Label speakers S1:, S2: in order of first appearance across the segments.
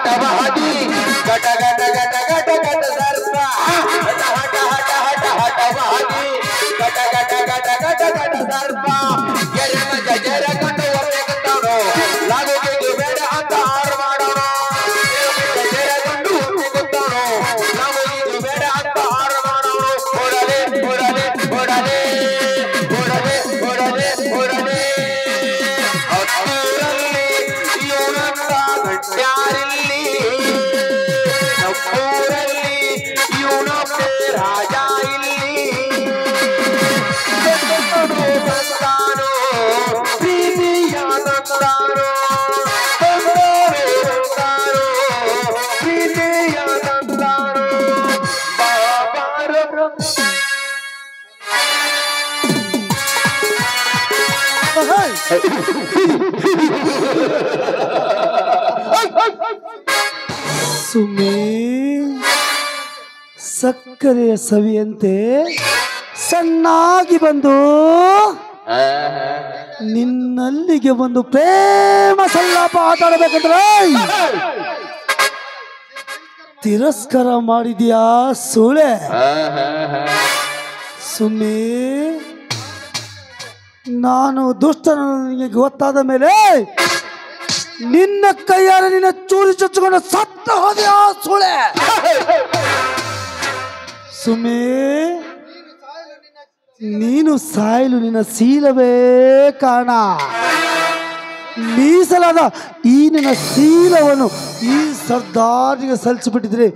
S1: ಹಟವಾದಿ ಗಟ ಗಟ ಗಟ ಗಟ ಗಟ ಸರ್ಪ ಹಟ ಹಟ ಹಟ ಹಟ ಹಟವಾದಿ ಗಟ ಗಟ ಗಟ ಗಟ ಗಟ ಸರ್ಪ ಗೆರೆ ಮಜ ಜರ ಕಂಡು ಒರೆಗುತ್ತಾನೋ ಲಾಗುಗೆ ಬೇಡ ಅಂತ ಹಾರು ಮಾಡೋಣ ಜರ ಕಂಡು ಒರೆಗುತ್ತಾನೋ ಲಾಗುಗೆ ಬೇಡ ಅಂತ ಹಾರು ಮಾಡೋಣ ಓಡಲೆ ಓಡಲೆ ಓಡಲೆ ಓಡಲೆ ಓಡಲೆ ಓಡಲೆ ಹತ್ತೂರಲ್ಲಿ ಇವನಂತ ಗಟ್ಯಾರಿಲ್ಲಿ ನಮ್ಮೂರಲ್ಲಿ ಇವನೊಬ್ಬೆ ರಾಜ ಇಲ್ಲಿ ತಂದಾನೋ ಪ್ರೀತಿಯ ತಂದಾನೋ ತಂದಾನೋ ಪ್ರೀತಿಯ ತಂದಾನೋ ಬಾಬಾರೋ
S2: ಸುಮ್ಮನೆ ಸಕ್ಕರೆಯ ಸವಿಯಂತೆ ಸಣ್ಣಾಗಿ ಬಂದು ನಿನ್ನಲ್ಲಿಗೆ ಒಂದು ಪ್ರೇಮ ಸಲ್ಲಾಪ ಆಟಾಡಬೇಕಂದ್ರೆ ತಿರಸ್ಕಾರ ಮಾಡಿದ್ಯಾ ಸೂಳೆ ಸುಮ್ಮನೆ ನಾನು ದುಷ್ಟನ ನಿನಗೆ ಗೊತ್ತಾದ ಮೇಲೆ ನಿನ್ನ ಕೈಯಾರೆ ನಿನ್ನ ಚೂರಿ ಚುಚ್ಚಿಕೊಂಡು ಸತ್ತ ಹೋದೆ ಆ ಸೂಳೆ ಸುಮ್ಮನೆ ನೀನು ಸಾಯಲು ನಿನ್ನ ಶೀಲವೇ ಕಾರಣ ಮೀಸಲಾದ ಈ ನಿನ್ನ ಶೀಲವನ್ನು ಈ ಸರ್ದಾರಿಗೆ ಸಲ್ಲಿಸಿಬಿಟ್ಟಿದ್ರೆ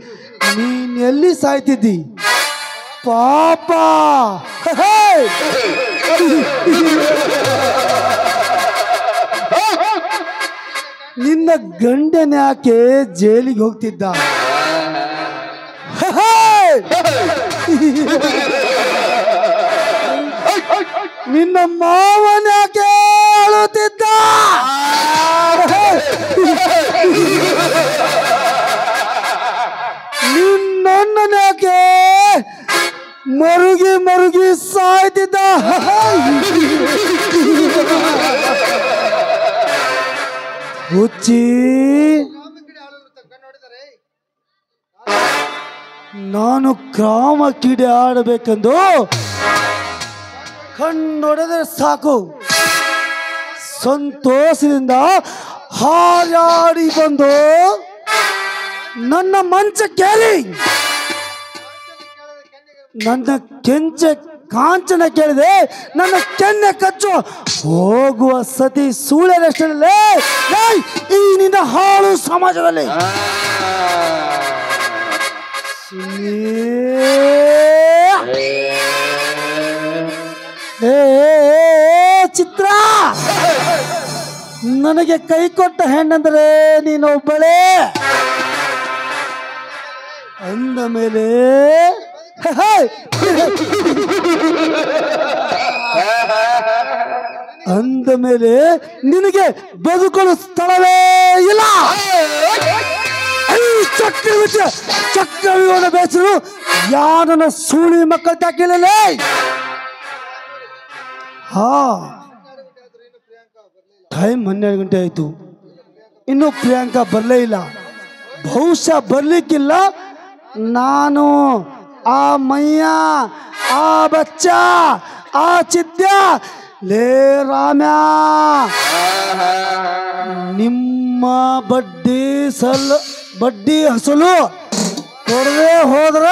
S2: ನೀನ್ ಎಲ್ಲಿ ಸಾಯ್ತಿದ್ದಿ ಪಾಪ ನಿನ್ನ ಗಂಡನ ಯಾಕೆ ಜೈಲಿಗೆ ಹೋಗ್ತಿದ್ದ ನಿನ್ನ ಮಾವನ ಯಾಕೆ ಅಳುತ್ತಿದ್ದ ನಿನ್ನಣ್ಣನ ಯಾಕೆ ಮರುಗಿ ಮರುಗಿ ಸಾಯ್ತಿದ್ದ ಹುಚ್ಚಿ ನಾನು ಗ್ರಾಮ ಕ್ರೀಡೆ ಆಡಬೇಕೆಂದು ಕಣ್ಣೊಡೆದರೆ ಸಾಕು ಸಂತೋಷದಿಂದ ಹಾರಾಡಿ ಬಂದು ನನ್ನ ಮಂಚ ಕೇಳಿ ನನ್ನ ಕೆಂಚೆ ಕಾಂಚನ ಕೇಳಿದೆ ನನ್ನ ಕೆನ್ನೆ ಕಚ್ಚು ಹೋಗುವ ಸತಿ ಸೂಳೆ ರಷ್ಟರಲ್ಲಿ ಈ ನಿನ್ನ ಹಾಳು ಸಮಾಜದಲ್ಲಿ ಚಿತ್ರ ನನಗೆ ಕೈ ಕೊಟ್ಟ ಹೆಣ್ಣಂದ್ರೆ ನೀನೊಬ್ಬಳೇ ಅಂದ ಮೇಲೆ ಅಂದ ಮೇಲೆ ನಿನಗೆ ಬದುಕಲು ಸ್ಥಳವೇ ಇಲ್ಲ ಚಕ್ರವ್ಯೂಹದ ಬೇಸರು ಯಾರನ್ನ ಸೂಳಿ ಮಕ್ಕಳ ತಾಕಿಲ್ಲ ಟೈಮ್ 12 ಗಂಟೆ ಆಯ್ತು ಇನ್ನು ಪ್ರಿಯಾಂಕಾ ಬರಲೇ ಇಲ್ಲ ಬಹುಶಃ ಬರ್ಲಿಕ್ಕಿಲ್ಲ ನಾನು ಆ ಮಯ್ಯ ಆ ಬಚ್ಚ ಆ ಚಿದ್ಯ ಲೇ ರಾಮ್ಯ ನಿಮ್ಮ ಬಡ್ಡಿ ಹಸಲು ಕೊಡದೆ ಹೋದ್ರ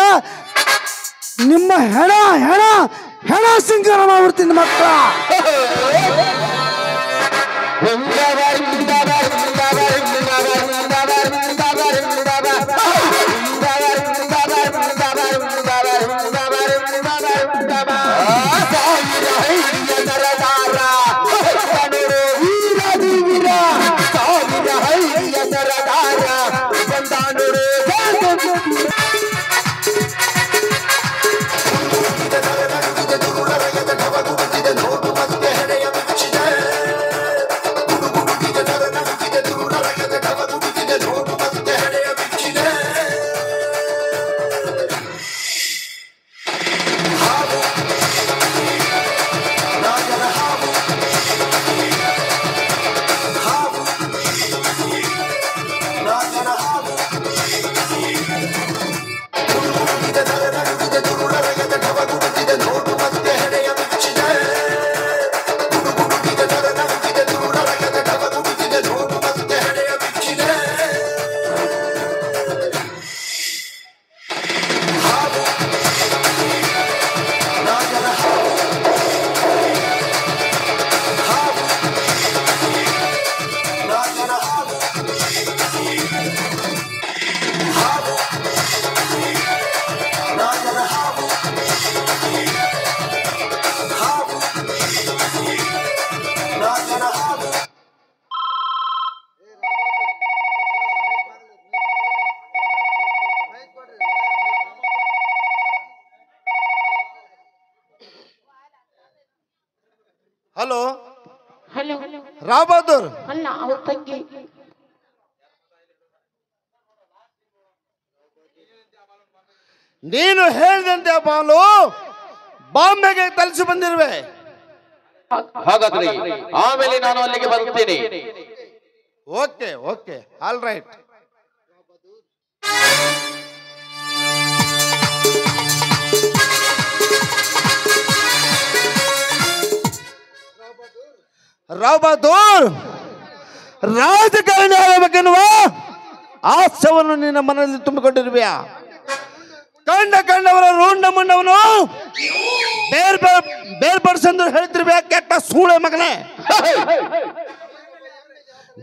S2: ನಿಮ್ಮ ಹೆಣ ಹೆಣ ಹೆಣ ಸಿಂಗಾರ ಮಾಡ್ಬಿಡ್ತೀನಿ ಮಕ್ಕಳ
S3: ರಾವ್ ಬಹದ್ದೂರ್
S4: ಅಲ್ಲ ಅವ್ರ ತಂಗಿ.
S3: ನೀನು ಹೇಳಿದಂತೆ ಬಾಲು ಬಾಂಬೆಗೆ ತಲುಸಿ ಬಂದಿರುವೆ.
S1: ಹಾಗಾದ್ರೆ ಆಮೇಲೆ ನಾನು ಅಲ್ಲಿಗೆ ಬರುತ್ತೇನೆ.
S3: Okay okay all right. Rao Bahadur, ರಾಜಕಾರಣಿ ಆಗಬೇಕೆನ್ನುವ ಆಸೆಯನ್ನು ನಿನ್ನ ಮನದಲ್ಲಿ ತುಂಬಿಕೊಂಡಿರುವೆಯಾ? ಕಂಡವರ ರುಂಡ ಮುಂಡವನು ಬೇರ್ಪಡಿಸಂದು ಹೇಳ್ತಿರ್ಬೇಕ. ಕೆಟ್ಟ ಸೂಳೆ ಮಗನೇ,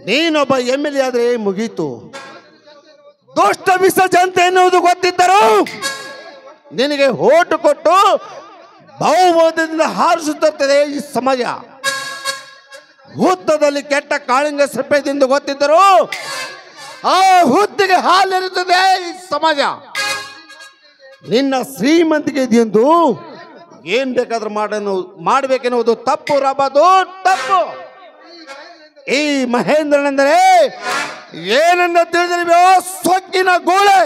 S3: ನೀನೊಬ್ಬ MLA ಆದ್ರೆ ಮುಗೀತು. ದುಷ್ಟ ವಿಸರ್ಜಂತೆ ಎನ್ನುವುದು ಗೊತ್ತಿದ್ದರು ನಿನಗೆ ಓಟು ಕೊಟ್ಟು ಬಹುಮತದಿಂದ ಹಾರಿಸುತ್ತದೆ ಈ ಸಮಾಜ. ಹುತ್ತದಲ್ಲಿ ಕೆಟ್ಟ ಕಾಳಿಂಗ ಸಪ್ಪೆದಿಂದ ಗೊತ್ತಿದ್ದರು ಆ ಹುತ್ತಿಗೆ ಹಾಲಿರುತ್ತದೆ ಈ ಸಮಾಜ. ನಿನ್ನ ಶ್ರೀಮಂತಿಗೆ ಇದೆಯೆಂದು ಏನ್ ಬೇಕಾದ್ರೂ ಮಾಡಬೇಕೆನ್ನುವುದು ತಪ್ಪು ರಾಬದು, ತಪ್ಪು. ಈ ಮಹೇಂದ್ರನೆಂದರೆ ಏನೆಂದ ತಿಳಿದಿರುವೆಯೋ? ಸೊಕ್ಕಿನ ಗೋಳೆ.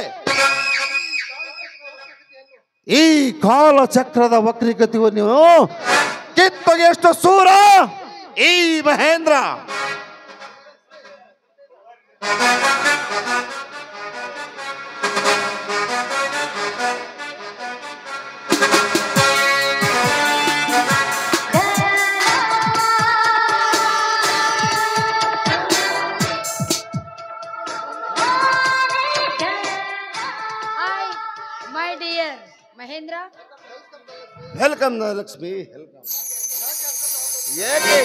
S3: ಈ ಕಾಲಚಕ್ರದ ವಕ್ರೀಕತೆಯು ನೀವು ಕಿತ್ತೊಗೆ ಎಷ್ಟು ಸೂರ ಈ ಮಹೇಂದ್ರ.
S4: Mahendra,
S3: welcome Lakshmi, welcome. ಏಕೆ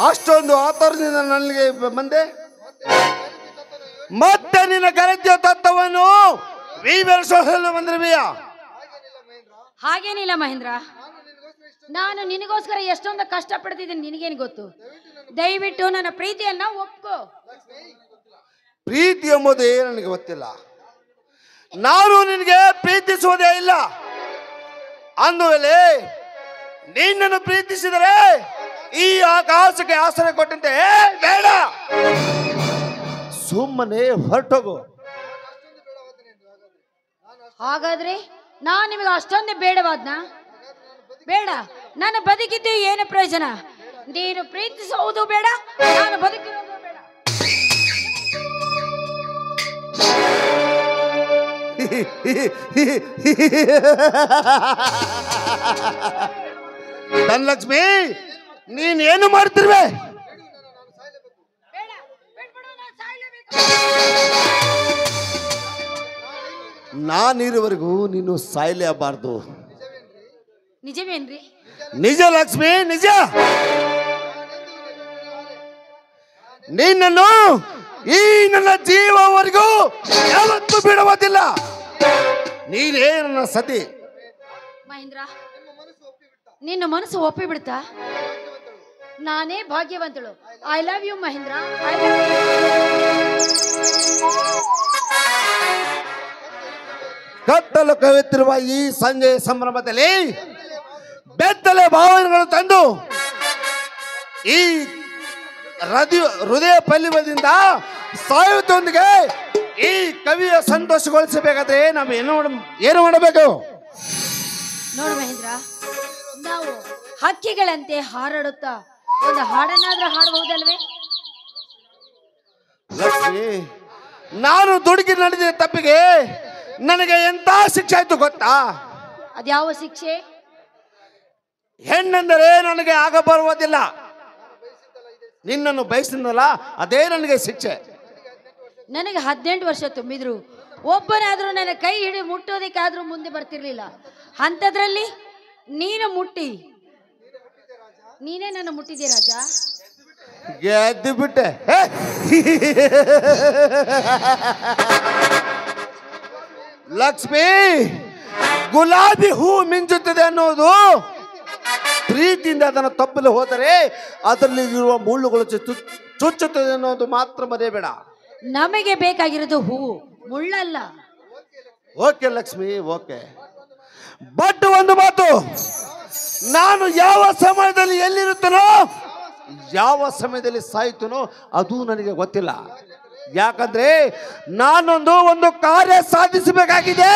S3: ಅಷ್ಟೊಂದು ಆತರದಿಂದ ನನಗೆ ಬಂದೆ? ಮತ್ತೆ ನಿನ್ನ ಗರತಿಯ ತತ್ವವನ್ನು ವಿವರಿಸಲು ಬಂದಿರುವೆಯಾ?
S4: ಹಾಗೇನಿಲ್ಲ ಮಹೇಂದ್ರ, ನಾನು ನಿನಗೋಸ್ಕರ ಎಷ್ಟೊಂದು ಕಷ್ಟ ಪಡ್ತಿದ್ದೀನಿ ನಿನಗೇನು ಗೊತ್ತು. ದಯವಿಟ್ಟು ನನ್ನ ಪ್ರೀತಿಯನ್ನ ಒಪ್ಕೋ.
S3: ಪ್ರೀತಿ ಎಂಬುದೇ ನನಗೆ ಗೊತ್ತಿಲ್ಲ. ನಾನು ನಿನಗೆ ಪ್ರೀತಿಸುವುದೇ ಇಲ್ಲ. ಅಂದುವೇಳೆ ನಿನ್ನನ್ನು ಪ್ರೀತಿಸಿದರೆ ಈ ಆಕಾಶಕ್ಕೆ ಆಶ್ರಯ ಕೊಟ್ಟಂತೆ ಬೇಡ, ಸುಮ್ಮನೆ ಹೊರಟೋಗು.
S4: ಹಾಗಾದ್ರೆ ನಾನು ನಿಮಗೆ ಅಷ್ಟೊಂದೇ ಬೇಡವಾದ್ನ? ಬೇಡ, ನನ್ನ ಬದುಕಿದ್ದು ಏನು ಪ್ರಯೋಜನ? ನೀನು ಪ್ರೀತಿಸುವುದು ಬೇಡ, ನಾನು ಬದುಕಿರೋದು ಬೇಡ.
S3: ಧನಲಕ್ಷ್ಮಿ, ನೀನ್ ಏನು ಮಾಡ್ತಿರ್ವೆ? ನಾನಿರುವರೆಗೂ ನೀನು ಸಾಯಲೇಬಾರ್ದು.
S4: ನಿಜವೇನ್ರಿ?
S3: ನಿಜ ಲಕ್ಷ್ಮಿ, ನಿಜ. ನಿನ್ನನ್ನು ಈ ನನ್ನ ಜೀವವರೆಗೂ ಯಾವತ್ತೂ ಬಿಡುವುದಿಲ್ಲ. ನೀನೇ ನನ್ನ ಸತಿ.
S4: ಮಹೇಂದ್ರ, ನಿನ್ನ ಮನಸ್ಸು ಒಪ್ಪಿ ಬಿಡ್ತಾ? ನಾನೇ ಭಾಗ್ಯವಂತಳು. I love you Mahendra, I love you.
S3: ಕತ್ತಲು ಕವಿಯುತ್ತಿರುವ ಈ ಸಂಜೆಯ ಸಂಭ್ರಮದಲ್ಲಿ ಬೆತ್ತಲೆ ಭಾವನೆಗಳು ತಂದು ಈ ಹೃದಯ ಪಲ್ಲಿವದಿಂದ ಸಾಯುತ್ತೊಂದಿಗೆ ಈ ಕವಿಯ ಸಂತೋಷಗೊಳಿಸಬೇಕಾದ್ರೆ ನಾವು ಏನು ಮಾಡಬೇಕು?
S4: ನೋಡು ಮಹೇಂದ್ರ, ನಾವು ಹಕ್ಕಿಗಳಂತೆ ಹಾರಾಡುತ್ತಾ ಒಂದು ಹಾಡನ್ನಾದ್ರೂ ಹಾಡಬಹುದಲ್ವೇ?
S3: ಲಕ್ಷ್ಮಿ, ನಾನು ದುಡುಕಿ ನಡೆದ ತಪ್ಪಿಗೆ ನನಗೆ ಎಂತ ಶಿಕ್ಷೆ ಆಯ್ತು ಗೊತ್ತಾ?
S4: ಅದ್ಯಾವ ಶಿಕ್ಷೆ?
S3: ಹೆಣ್ಣೆಂದರೆ ನನಗೆ ಆಗ ಬರುವುದಿಲ್ಲ. ನಿನ್ನನ್ನು ಬಯಸಿದ್ನಲ್ಲ, ಅದೇ ನನಗೆ ಶಿಕ್ಷೆ.
S4: ನನಗೆ 18 ವರ್ಷ ತುಂಬಿದ್ರು ಒಬ್ಬನಾದ್ರೂ ನನ್ನ ಕೈ ಹಿಡಿ ಮುಟ್ಟೋದಕ್ಕಾದ್ರೂ ಮುಂದೆ ಬರ್ತಿರ್ಲಿಲ್ಲ. ಅಂಥದ್ರಲ್ಲಿ ನೀನು ಮುಟ್ಟಿ, ನೀನೇ ನನ್ನ ಮುಟ್ಟಿದೆ ರಾಜ.
S3: ಗೆದ್ದು ಬಿಟ್ಟೆ. ಲಕ್ಷ್ಮಿ, ಗುಲಾಬಿ ಹೂ ಮಿಂಚುತ್ತದೆ ಅನ್ನೋದು ಪ್ರೀತಿಯಿಂದ ಅದನ್ನು ತಪ್ಪಲು ಹೋದರೆ ಅದರಲ್ಲಿ ಇರುವ ಮುಳ್ಳುಗಳು ಚುಚ್ಚುತ್ತದೆ ಅನ್ನೋದು ಮಾತ್ರ ಮರೆಯಬೇಡ.
S4: ನಮಗೆ ಬೇಕಾಗಿರೋದು ಹೂವು, ಮುಳ್ಳಲ್ಲ.
S3: Okay Lakshmi, okay. ಬಟ್ ಒಂದು ಮಾತು, ನಾನು ಯಾವ ಸಮಯದಲ್ಲಿ ಎಲ್ಲಿರುತ್ತೇನೋ ಯಾವ ಸಮಯದಲ್ಲಿ ಸಾಯ್ತನೋ ಅದು ನನಗೆ ಗೊತ್ತಿಲ್ಲ. ಯಾಕಂದ್ರೆ ನಾನೊಂದು ಕಾರ್ಯ ಸಾಧಿಸಬೇಕಾಗಿದೆ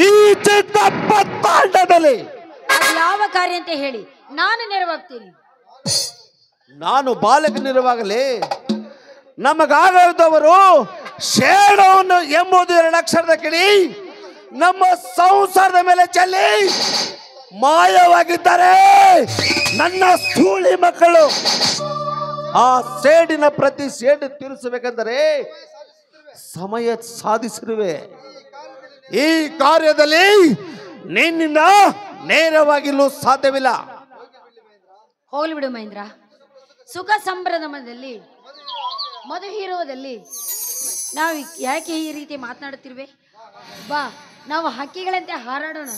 S3: ಈ ಚಿಕ್ಕಪ್ಪ ತಾಂಡದಲ್ಲಿ.
S4: ಅದು ಯಾವ ಕಾರ್ಯ ಅಂತ ಹೇಳಿ, ನಾನು ನೆರವಾಗ್ತೀನಿ.
S3: ನಾನು ಬಾಲಕನಿರುವಾಗಲೇ ನಮಗಾಗದವರು ಶೇಡವನ್ನು ಎಂಬುದು 2 ಅಕ್ಷರದ ಕಿಡಿ ನಮ್ಮ ಸಂಸಾರದ ಮೇಲೆ ಚೆಲ್ಲಿ ಮಾಯವಾಗಿದ್ದಾರೆ ನನ್ನ ಸೂಳಿ ಮಕ್ಕಳು. ಆ ಸೇಡಿನ ಪ್ರತಿ ಸೇಡು ತೀರಿಸಬೇಕೆಂದರೆ ಸಮಯ ಸಾಧಿಸಿರುವೆ. ಈ ಕಾರ್ಯದಲ್ಲಿ ನಿನ್ನಿಂದ ನೇರವಾಗಿರಲು ಸಾಧ್ಯವಿಲ್ಲ.
S4: ಹೋಗ್ಲಿ ಬಿಡು ಮಹೇಂದ್ರ. ಸುಖ ಸಂಭ್ರಮದಲ್ಲಿ ಮಧುಹೀರೋದಲ್ಲಿ ನಾವು ಯಾಕೆ ಈ ರೀತಿ ಮಾತನಾಡುತ್ತಿರುವೆ? ಬಾ, ನಾವು ಹಕ್ಕಿಗಳಂತೆ ಹಾರಾಡೋಣ.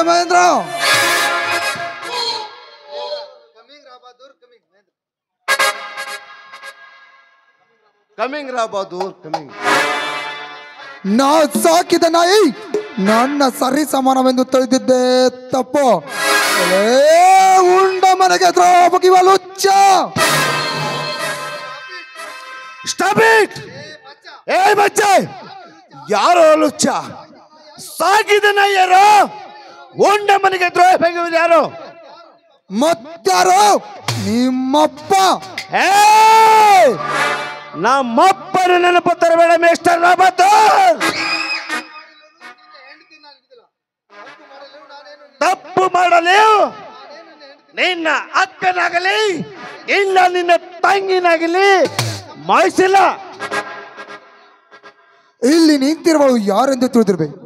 S2: ಮಹೇಂದ್ರ,
S3: ಕಮಿಂಗ್ ರಾಬಾದೂರ್ ಕಮಿಂಗ್.
S2: ನಾ ಸಾಕಿದ ನಾಯಿ ನನ್ನ ಸರಿ ಸಮಾನವೆಂದು ತಿಳಿದಿದ್ದೆ ತಪ್ಪು. ಉಂಡ ಮನೆಗೆ ದ್ರೋಬಗಿವಲುಚ್ಚ.
S3: Stop it. ಏ ಬಚ್ಚೆ, ಯಾರೋ ಲುಚ್ಚ? ಸಾಕಿದ ನಾಯಿ ಯಾರು? ಉಂಡ ಮನೆಗೆ ದ್ರೋಹ ಬಗೆಯುವುದು ಯಾರು?
S2: ಮತ್ತಾರು? ನಿಮ್ಮಪ್ಪ.
S3: ನಮ್ಮಪ್ಪನ ನೆನಪು ತರಬೇಡ ಮಿಸ್ಟರ್ ರಾಬಾದೂರ್. ತಪ್ಪು ಮಾಡಲಿ ನಿನ್ನ ಅಕ್ಕನಾಗಲಿ ಇಲ್ಲ ನಿನ್ನ ತಂಗಿನಾಗಲಿ ಮಾಯಿಸಿಲ್ಲ.
S2: ಇಲ್ಲಿ ನಿಂತಿರುವಳು ಯಾರೆಂದು ತಿಳಿದಿರ್ಬೇಕು.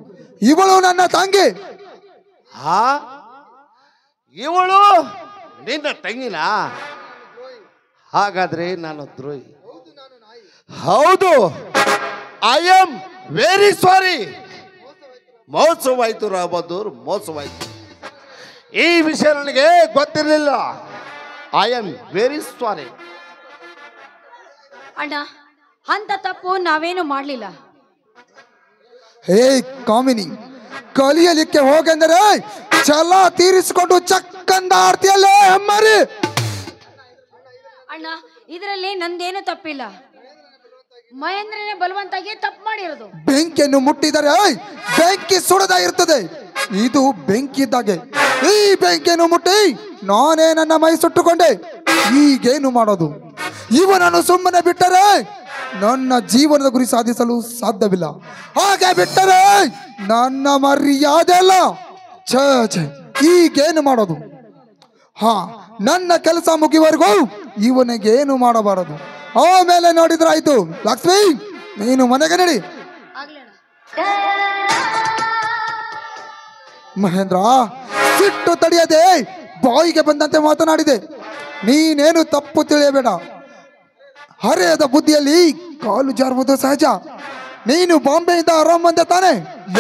S2: ಇವಳು ನನ್ನ ತಂಗಿ.
S3: ಇವಳು ನಿನ್ನ ತಂಗಿನ? ಹಾಗಾದ್ರೆ ನಾನು ದ್ರೋಹಿ. ಹೌದು, ಐ ಆಮ್ ವೆರಿ ಸಾರಿ. ಮೋಸವಾಯ್ತು ರಾಬಾದೂರ್, ಮೋಸವಾಯ್ತು. ಈ ವಿಷಯ ನನಗೆ ಗೊತ್ತಿರಲಿಲ್ಲ. I am very sorry.
S4: ಅಣ್ಣ, ಅಂತ ತಪ್ಪು ನಾವೇನು ಮಾಡ್ಲಿಲ್ಲ.
S2: ಹೇ ಕಾಮಿನಿ, ಕಲಿಯಲಿಕ್ಕೆ ಹೋಗೆಂದರೆ ಛಲ ತೀರಿಸಿಕೊಂಡು ಚಕ್ಕಂದ ಆಡ್ತಿಯಲ್ಲೇ ಅಮ್ಮರಿ.
S4: ಅಣ್ಣ, ಇದರಲ್ಲಿ ನಂದೇನು ತಪ್ಪಿಲ್ಲ. ಮಹೇಂದ್ರನೇ ಬಲವಂತಾಗಿ ತಪ್ಪು ಮಾಡಿರೋದು.
S2: ಬೆಂಕಿಯನ್ನು ಮುಟ್ಟಿದರೆ ಬೆಂಕಿ ಸುಡದ ಇರ್ತದೆ. ಇದು ಬೆಂಕಿ ಇದ್ದಾಗೆ. ಈ ಬೆಂಕಿಯನ್ನು ಮುಟ್ಟಿ ನಾನೇ ನನ್ನ ಮೈ ಸುಟ್ಟುಕೊಂಡೆ. ಈಗೇನು ಮಾಡೋದು? ಇವನನ್ನು ಸುಮ್ಮನೆ ಬಿಟ್ಟರೆ ನನ್ನ ಜೀವನದ ಗುರಿ ಸಾಧಿಸಲು ಸಾಧ್ಯವಿಲ್ಲ. ಹಾಗೆ ಬಿಟ್ಟರೆ ನನ್ನ ಮರ್ಯಾದೆ ಅಲ್ಲ. ಛೇ ಛೇ, ಈಗೇನು ಮಾಡೋದು? ಹಾ, ನನ್ನ ಕೆಲಸ ಮುಗಿವರೆಗೂ ಇವನಿಗೇನು ಮಾಡಬಾರದು. ಆಮೇಲೆ ನೋಡಿದ್ರಾಯ್ತು. ಲಕ್ಷ್ಮಿ, ನೀನು ಮನೆಗೆ ನಡಿ. ಮಹೇಂದ್ರ ಸಿಟ್ಟು ತಡೆಯದೆ ಬಾಯಿಗೆ ಬಂದಂತೆ ಮಾತನಾಡಿದೆ. ನೀನೇನು ತಪ್ಪು ತಿಳಿಯಬೇಡ. ಹರೆಯದ ಬುದ್ಧಿಯಲ್ಲಿ ಕಾಲು ಜಾರುವುದು ಸಹಜ. ನೀನು ಬಾಂಬೆಯಿಂದ ಆರಾಮ್ ಬಂದೆ ತಾನೆ?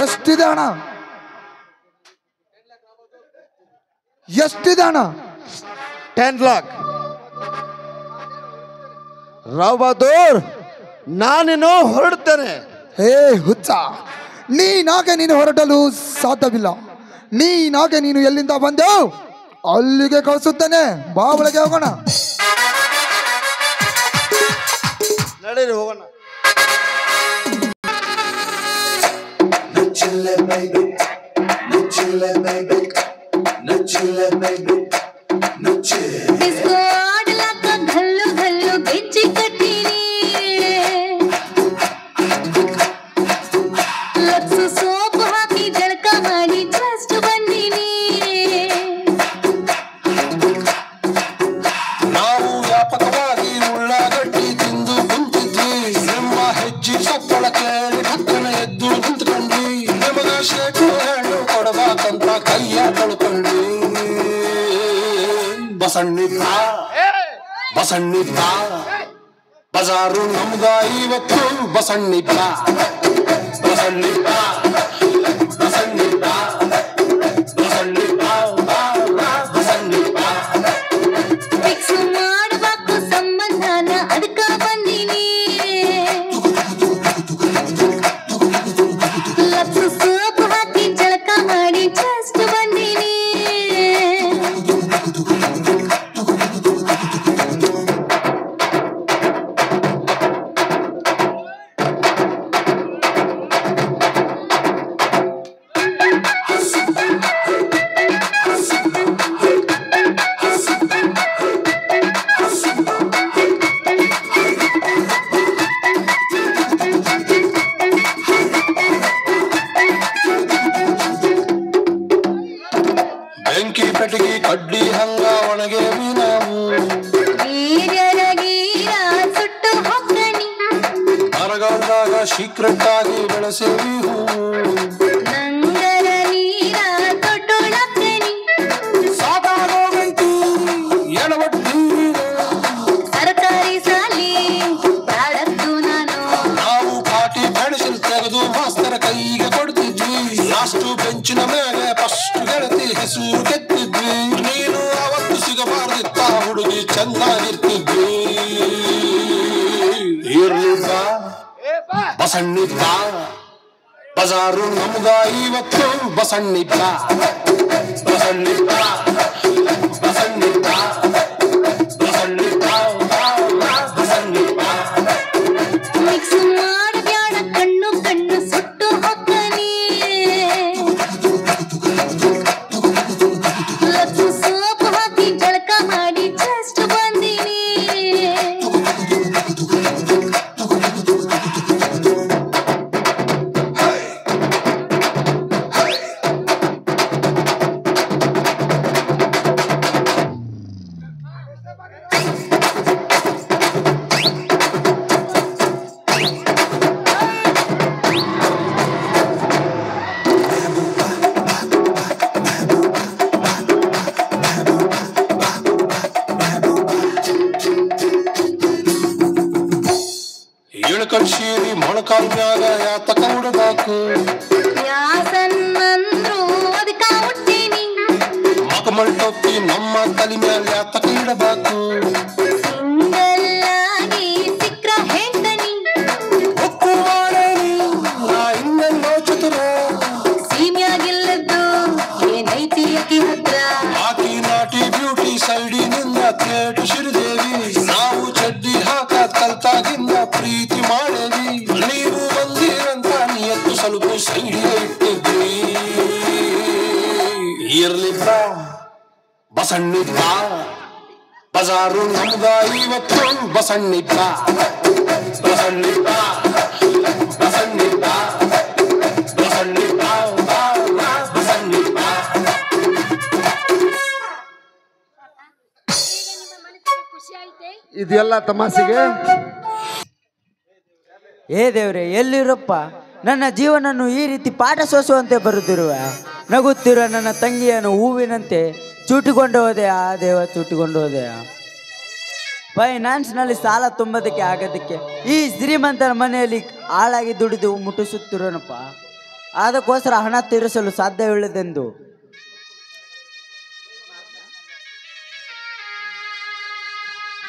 S2: ಎಷ್ಟಿದೆ ಹಣ? ಎಷ್ಟಿದೆ ಹಣ?
S3: 10 lakh. ರಾವ್ ಬಹದ್ದೂರ್, ನಾನಿನ್ನು ಹೊರಡ್ತೇನೆ.
S2: ಹೇ ಹುಚ್ಚ, ನೀನು ಹೊರಡಲು ಸಾಧ್ಯವಿಲ್ಲ. ನೀನು ಎಲ್ಲಿಂದ ಬಂದೆವು ಅಲ್ಲಿಗೆ ಕಳಿಸುತ್ತೇನೆ. ಬಾ, ಒಳಗೆ ಹೋಗೋಣ.
S3: ನಡೀರಿ, ಹೋಗೋಣ.
S1: ಬಸಣ್ಣಿದ್ದ ಬಜಾರು ನಮ್ದ ಇವತ್ತು. ಬಸಣ್ಣಿದ್ದ ಬಸಣ್ಣಿದ್ದ ಬಸಣ್ಣಿದ್ದ ಬಸಣ್ಣಿದ್ದ ಬಸಣ್ಣಿದ್ದ.
S5: ಫಿಕ್ಸ್ ಮಾಡಬೇಕು ಸಂಬಂಧನ, ಅದಕ್ಕ ಬಂದಿನಿ. ಲಕ್ಷ ಸೋಪು ಹಾಕಿ ಜಳಕ ಮಾಡಿ ಜಸ್ಟ್ ಬಂದಿನಿ.
S1: ಬೆಂಕಿ ಪೆಟ್ಟಿಗೆ ಕಡ್ಡಿ ಹಂಗ ಒಣಗೇವಿ ನಾವು.
S5: ಗೀರ್ಯರ ಗೀರ ಸುಟ್ಟು ಹೊಕ್ಕನಿ.
S1: ಮರಗಂದಾಗ ಸೀಕ್ರೆಟ್ ಆಗಿ ಬೆಳೆಸೇವಿ ಹೂವು.
S5: ನಂಗರ ನೀರ ತೊಟ್ಟೊಳಕ್ಕನಿ.
S1: ಸಾಕಾಗೋಗೈತಿ ಎಡವಟ್ಟಿ
S5: ಸರ್ಕಾರಿ ಸಾಲಿ ಬ್ಯಾಡತ್ತು ನಾನು.
S1: ನಾವು ಪಾಟಿ ಪೆಣಸಿಲ್ ತೆಗೆದು ಮಾಸ್ತರ ಕೈಗೆ ಕೊಡ್ತಿದ್ವಿ. ಲಾಸ್ಟ್ ಬೆಂಚಿನ ಮೇಲೆ ಫಸ್ಟ್ ಗೆಳತಿ ಹೆಸರು ಕೆತ್ತಿದ್ವಿ. ನೀನು ಅವತ್ತು ಸಿಗಬಾರ್ದಿತ್ತ ಹುಡುಗಿ ಚಂದಾಗಿರ್ತಿದ್ವಿ. ಇರ್ಲಿದ್ದ ಬಸಣ್ಣಿದ್ದ ಬಜಾರು ನಮ್ದ ಇವತ್ತು. ಬಸಣ್ಣಿದ್ದ ಬಸಣ್ಣಿದ್ದ ಬಸಣ್ಣಿದ್ದ ಬಸಣ್ಣಿದ್ದ ಬಸಣ್ಣಿದ್ದ.
S5: ಮಿಕ್ಸ್ ಮಾಡಿ ಬ್ಯಾಡ ಕಣ್ಣು ಕಣ್ಣು ಸುಟ್ಟು ಹೊಕ್ಕನಿ. ಲಕ್ಷ ಸೋಪು ಹಾಕಿ ಜಳಕ ಮಾಡಿ ಜಸ್ಟ್ ಬಂದಿನಿ.
S1: ಇಳಕಡ್ಸೀರಿ ಮೊಳಕಾಲ್ ಮ್ಯಾಗ ಯಾತಕ ಉಡಬೇಕು.
S5: ಯಾಸನ್ನಂದ್ರು ಅದಕ್ಕ ಹುಟ್ಟಿನಿ.
S1: ಮಕ
S6: ಕಮಲ್ ಟೊಪ್ಪಿ ನಮ್ಮ ತಲೆ ಮೇಲೆ ಯಾತಕ ಇಡಬೇಕು
S5: ಸಿಂಗಲ್ ಆಗಿ ಸಿಕ್ರ ಹೇಳ್ತಾನಿ
S6: ಒಕ್ಕು ಮಾಡೇನಿ ನಾ ಇನ್ನೆಲ್ಲೋ ಚತುರ
S5: ಸೀಮ್ಯಾಗಿಲ್ಲದ್ದು ಏನೈತಿ ಅಕಿ ಹತ್ರ
S6: ಆಕಿ ನಾಟಿ ಬ್ಯೂಟಿ ಸೈಡಿನಿಂದ ಥೇಟ್ ಶ್ರೀದೇವಿ ನಾವು ಚಡ್ಡಿ ಹಾಕದ್ ಕಲ್ತಾಗಿಂದ ಪ್ರೀತಿ ಮಾಡೇವಿ ನೀವು ಬಂದಿರಂತ ನಿಯತ್ತು ಸ್ವಲ್ಪ ಸೈಡಿಗೆ ಇಟ್ಟಿದ್ರಿ ಇರ್ಲಿಲ್ಲ ಬಸಣ್ಣಿದ್ದ ಬಜಾರು ನಮ್ಗ ಇವತ್ತು ಬಸಣ್ಣಿದ್ದ ಬಸಣ್ಣಿದ್ದ ಬಸಣ್ಣಿದ್ದ ಬಸಣ್ಣಿದ್ದ ಬಸಣ್ಣಿದ್ದ
S3: ಇದೆಲ್ಲ ತಮಾಷೆಗೆ
S7: ಏ ದೇವ್ರೆ ಎಲ್ಲಿರಪ್ಪ ನನ್ನ ಜೀವನನ್ನು ಈ ರೀತಿ ಪಾಠ ಸೋಸುವಂತೆ ಬರುತ್ತಿರುವ ನಗುತ್ತಿರುವ ನನ್ನ ತಂಗಿಯನ್ನು ಹೂವಿನಂತೆ ಚೂಟಿಕೊಂಡು ಹೋದೆ ಆ ದೇವ ಚೂಟಿಕೊಂಡು ಹೋದೆ ಫೈನಾನ್ಸ್ನಲ್ಲಿ ಸಾಲ ತುಂಬೋದಕ್ಕೆ ಆಗೋದಕ್ಕೆ ಈ ಶ್ರೀಮಂತರ ಮನೆಯಲ್ಲಿ ಆಳಾಗಿ ದುಡಿದು ಮುಟ್ಟಿಸುತ್ತಿರೋನಪ್ಪ ಅದಕ್ಕೋಸ್ಕರ ಹಣ ತೀರಿಸಲು ಸಾಧ್ಯವಿಲ್ಲದೆಂದು